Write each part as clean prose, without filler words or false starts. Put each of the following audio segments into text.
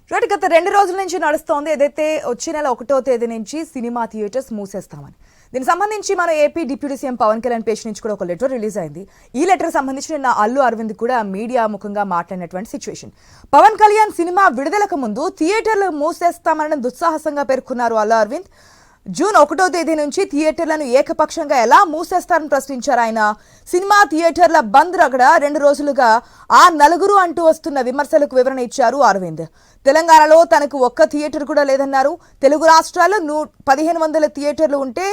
చూడండి, గత 2 రోజుల నుంచి నడుస్తోంది ఏదైతే వచ్చే నెల 1వ తేదీ నుంచి సినిమా థియేటర్స్ మూసేస్తామని. దీనికి సంబంధించి మన AP deputy CM Pawan Kalyan page నుంచి కూడా ఒక లెటర్ రిలీజ్ అయింది. ఈ లెటర్ సంబంధించి నిన్న అల్లు అరవింద్ కూడా మీడియా ముఖంగా మాట్లాడినటువంటి సిచ్యువేషన్. పవన్ కళ్యాణ్ సినిమా విడుదలకు ముందు థియేటర్లు మూసేస్తామని దుస్సాహసంగా పేర్కొన్నారు అల్లు అరవింద్. జూన్ 1వ తేదీ నుంచి థియేటర్లను ఏకపక్షంగా ఎలా మూసేస్తారని ప్రశ్నించారు ఆయన. సినిమా థియేటర్ల బంద్ రగడ 2 రోజులుగా ఆ నలుగురు అంటూ వస్తున్న విమర్శలకు వివరణ ఇచ్చారు అరవింద్. తెలంగాణలో తనకు ఒక్క థియేటర్ కూడా లేదన్నారు. తెలుగు రాష్ట్రాల్లో 1500 థియేటర్లు ఉంటే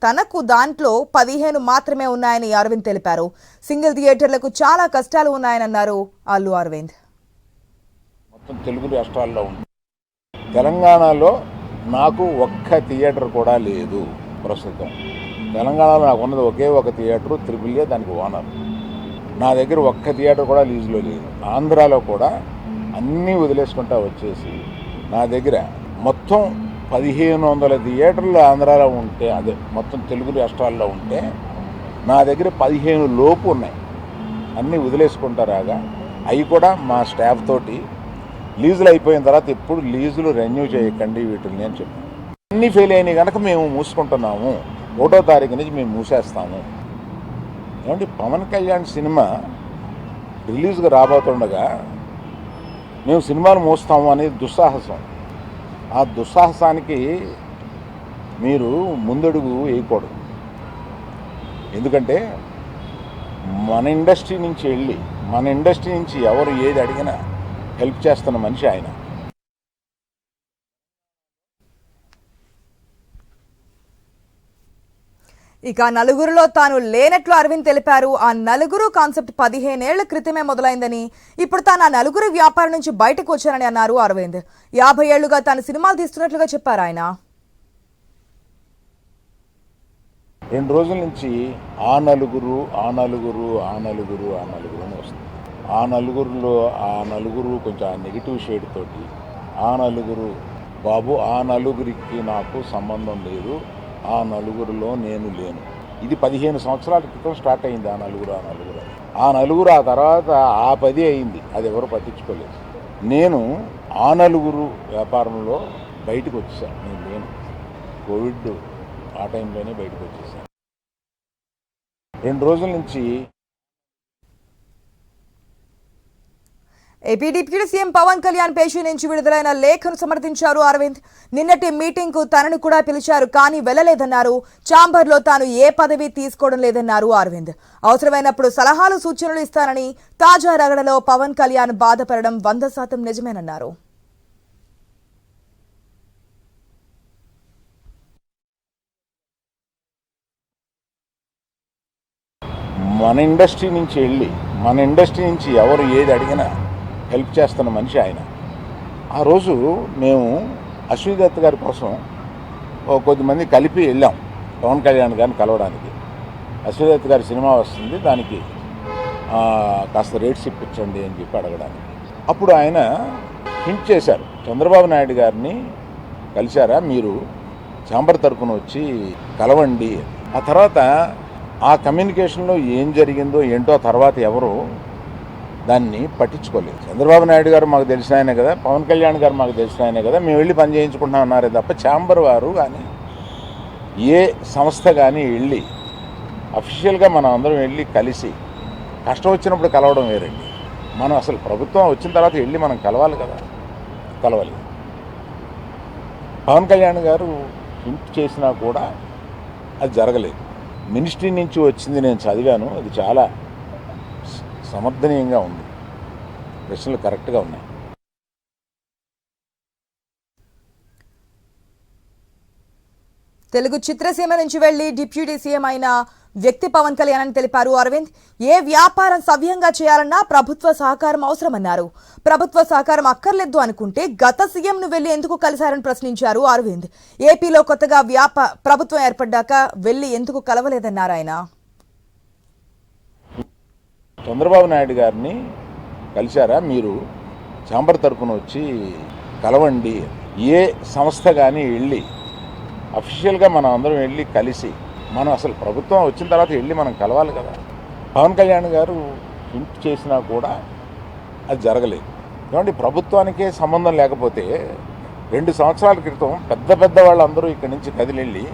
తనకు దాంట్లో 15 మాత్రమే ఉన్నాయని అరవింద్ తెలిపారు. సింగిల్ థియేటర్లకు చాలా కష్టాలు ఉన్నాయన్నారు అల్లు అరవింద్. మొత్తం తెలుగు రాష్ట్రాల్లో ఉంది. తెలంగాణలో నాకు ఒక్క థియేటర్ కూడా లేదు ప్రస్తుతం. తెలంగాణలో నాకు ఉన్నది ఒకే ఒక థియేటరు, త్రిపుల్ ఏ, దానికి ఓనర్. నా దగ్గర ఒక్క థియేటర్ కూడా లీజులో లేదు. ఆంధ్రాలో కూడా అన్నీ వదిలేసుకుంటా వచ్చేసి నా దగ్గర మొత్తం 1500 థియేటర్లు ఆంధ్రాలో ఉంటే, అదే మొత్తం తెలుగు రాష్ట్రాల్లో ఉంటే నా దగ్గర 15 లోపు ఉన్నాయి. అన్నీ వదిలేసుకుంటారాగా అవి కూడా మా స్టాఫ్ తోటి లీజులు అయిపోయిన తర్వాత ఎప్పుడు లీజులు రెన్యూ చేయకండి వీటిని అని చెప్పాను. అన్నీ ఫెయిల్ అయినాయి కనుక మేము మూసుకుంటున్నాము, 1వ తారీఖు నుంచి మేము మూసేస్తాము. ఏమంటే పవన్ కళ్యాణ్ సినిమా రిలీజ్గా రాబోతుండగా మేము సినిమాలు మూస్తాము అనేది దుస్సాహసం. ఆ దుస్సాహసానికి మీరు ముందడుగు వేయకూడదు. ఎందుకంటే మన ఇండస్ట్రీ నుంచి ఎవరు ఏది అడిగినా హెల్ప్ చేస్తున్న మనిషి ఆయన. ఇక నలుగురులో తాను లేనట్లు అరవింద్ తెలిపారు. ఆ నలుగురు కాన్సెప్ట్ 15 ఏళ్ల క్రితమే మొదలైందని, ఇప్పుడు తాను ఆ నలుగురు వ్యాపారం నుంచి బయటకు వచ్చారని అన్నారు అరవింద్. 50 ఏళ్లుగా తాను సినిమాలు తీస్తున్నట్లుగా చెప్పారు ఆయన. 2 రోజుల నుంచి ఆ నలుగురు అని వస్తుంది. ఆ నలుగురు కొంచెం నెగిటివ్ షేడ్ తోటి ఆ నలుగురు బాబు, ఆ నలుగురికి నాకు సంబంధం లేదు, ఆ నలుగురిలో నేను లేను. ఇది 15 సంవత్సరాల క్రితం స్టార్ట్ అయింది. ఆ నలుగురు ఆ తర్వాత ఆ 10 అయింది. అది ఎవరు పట్టించుకోలేదు. నేను ఆ నలుగురు వ్యాపారంలో బయటకు వచ్చేసాను. నేను లేను. కోవిడ్ ఆ టైంలోనే బయటకు వచ్చేసాను. 2 రోజుల నుంచి AP deputy CM Pawan Kalyan పేషి నుంచి విడుదలైన లేఖను సమర్థించారు అరవింద్. నిన్నటి మీటింగ్ కు తనను కూడా పిలిచారు, కానీ వెళ్లలేదన్నారు. ఛాంబర్లో తాను ఏ పదవి తీసుకోవడం లేదన్నారు అరవింద్. అవసరమైనప్పుడు సలహాలు సూచనలు ఇస్తానని, తాజా రగడలో పవన్ కళ్యాణ్ బాధపడడం 100% నిజమేనన్నారు. మన ఇండస్ట్రీ నుంచి ఎవరు ఏది అడిగినా హెల్ప్ చేస్తున్న మనిషి ఆయన. ఆ రోజు మేము అశ్విని దత్ గారి కోసం కొద్దిమంది కలిపి వెళ్ళాం పవన్ కళ్యాణ్ గారిని కలవడానికి. అశ్విని దత్ గారి సినిమా వస్తుంది, దానికి కాస్త రేట్స్ ఇప్పించండి అని చెప్పి అడగడానికి. అప్పుడు ఆయన హింట్ చేశారు, చంద్రబాబు నాయుడు గారిని కలిశారా మీరు, ఛాంబర్ తరపున వచ్చి కలవండి. ఆ తర్వాత ఆ కమ్యూనికేషన్లో ఏం జరిగిందో ఏంటో తర్వాత ఎవరు దాన్ని పట్టించుకోలేదు. చంద్రబాబు నాయుడు గారు మాకు తెలిసిన ఆయనే కదా, పవన్ కళ్యాణ్ గారు మాకు తెలిసిన ఆయనే కదా, మేము వెళ్ళి పని చేయించుకుంటాం అన్నారే తప్ప ఛాంబర్ వారు కానీ ఏ సంస్థ కానీ వెళ్ళి అఫీషియల్గా మనం అందరం వెళ్ళి కలిసి కష్టం వచ్చినప్పుడు కలవడం వేరండి. మనం అసలు ప్రభుత్వం వచ్చిన తర్వాత వెళ్ళి మనం కలవాలి. పవన్ కళ్యాణ్ గారు హింట్ చేసినా కూడా అది జరగలేదు. మినిస్ట్రీ నుంచి వచ్చింది నేను చదివాను, అది చాలా సమర్థనీయంగా ఉంది, ప్రశ్నలు కరెక్ట్గా ఉన్నాయి. తెలుగు చిత్రసీమ నుంచి వెళ్లి డిప్యూటీ సీఎం అయిన వ్యక్తి పవన్ కళ్యాణ్ అని తెలిపారు అరవింద్. ఏ వ్యాపారం సవ్యంగా చేయాలన్నా ప్రభుత్వ సహకారం అవసరమన్నారు. ప్రభుత్వ సహకారం అక్కర్లేదు అనుకుంటే గత సీఎంను వెళ్లి ఎందుకు కలిశారని ప్రశ్నించారు అరవింద్. ఏపీలో కొత్తగా ప్రభుత్వం ఏర్పడ్డాక వెళ్లి ఎందుకు కలవలేదన్నారు ఆయన. చంద్రబాబు నాయుడు గారిని కలిశారా మీరు, ఛాంబర్ తరపున వచ్చి కలవండి. ఏ సంస్థ కానీ వెళ్ళి అఫీషియల్గా మనం అందరం వెళ్ళి కలిసి మనం అసలు ప్రభుత్వం వచ్చిన తర్వాత వెళ్ళి మనం కలవాలి కదా. పవన్ కళ్యాణ్ గారు హింట్ చేసినా కూడా అది జరగలేదు. ఏమండి ప్రభుత్వానికే సంబంధం లేకపోతే 2 సంవత్సరాల క్రితం పెద్ద వాళ్ళందరూ ఇక్కడి నుంచి కదిలెళ్ళి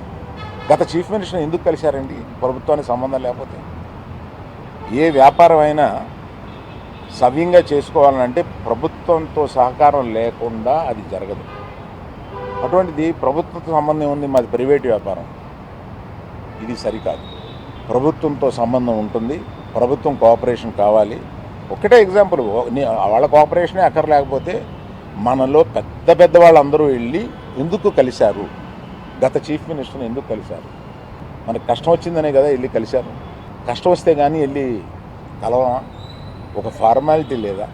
గత చీఫ్ మినిస్టర్ ఎందుకు కలిశారండి? ప్రభుత్వానికి సంబంధం లేకపోతే. ఏ వ్యాపారం అయినా సవ్యంగా చేసుకోవాలంటే ప్రభుత్వంతో సహకారం లేకుండా అది జరగదు. అటువంటిది ప్రభుత్వంతో సంబంధం ఉంది, మాది ప్రైవేట్ వ్యాపారం. ఇది సరికాదు. ప్రభుత్వంతో సంబంధం ఉంటుంది, ప్రభుత్వం కోఆపరేషన్ కావాలి. ఒకటే ఎగ్జాంపుల్, వాళ్ళ కోఆపరేషనే అక్కర్లేకపోతే మనలో పెద్ద వాళ్ళందరూ వెళ్ళి ఎందుకు కలిశారు? గత చీఫ్ మినిస్టర్ని ఎందుకు కలిశారు? మనకు కష్టం వచ్చిందనే కదా వెళ్ళి కలిశారు. కష్టం వస్తే కానీ వెళ్ళి కలవమా? ఒక ఫార్మాలిటీ లేదా?